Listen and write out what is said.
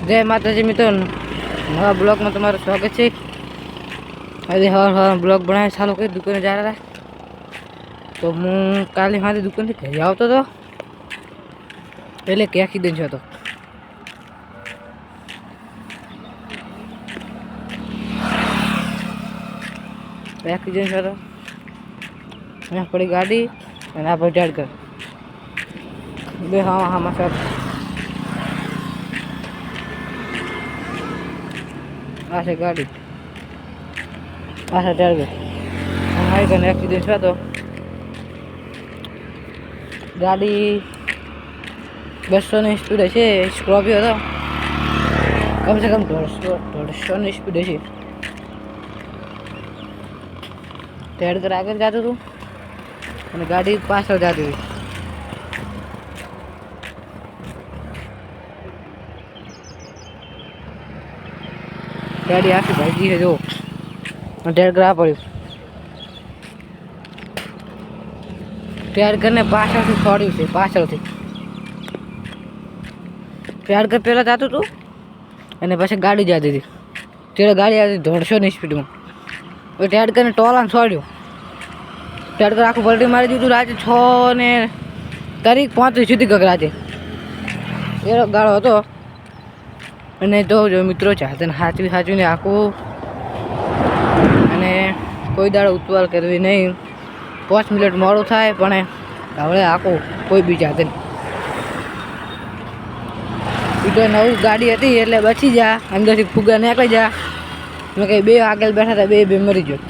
જય માતાજી મિત્રો, નવા બ્લોગમાં તમારું સ્વાગત છે. આજે હવાર બ્લોગ બનાવી ચાલુ કરી દુકાને જા રહ્યા. તો હું કાલે મારી દુકાનથી ઘરે આવતો હતો એટલે કે એક્સિડન્ટ થયો હતો. એક્સિડન્ટ થયો હતો, અહીંયા પડી ગાડી અને આ ભાઈ ઢાળ કર બે હા સર. આ છે ગાડી, આ છે ટાર્ગેટ. મારી ઘરે એક્સિડન્ટ થયો હતો. ગાડી 200ની સ્પીડ છે, સ્કોર્પિયો હતો. કમસે કમ 150ની સ્પીડ છે. ટાર્ગેટ આગળ જતું હતું અને ગાડી પાછળ જતી હતી. ગાડી આખી ભાગી છે જો, ટાયર આ પડ્યું. ટાયર ને પાછળથી છોડ્યું છે, પાછળથી ટાયર પહેલાં જતું હતું અને પછી ગાડી જતી હતી. ત્યારે ગાડી આવી 150ની સ્પીડમાં. હવે ટાયર ને ટોલાને છોડ્યું. ટાયર આખું પલટી મારી દીધું. રાતે 6:35 સુધી ગગ રાતે એનો ગાળો હતો. અને જો મિત્રો ચાહતે સાચવીને આખું, અને કોઈ દાડો ઉતવાલ કરવી નહીં. 5 મિનિટ મોડું થાય પણ હવે આખું કોઈ બી જાતે નહીં. તો નવું ગાડી હતી એટલે બચી જા, અંદરથી ફુગા નીકળી જા. મેં કંઈ બે આગળ બેઠા હતા, બે મરી ગયો.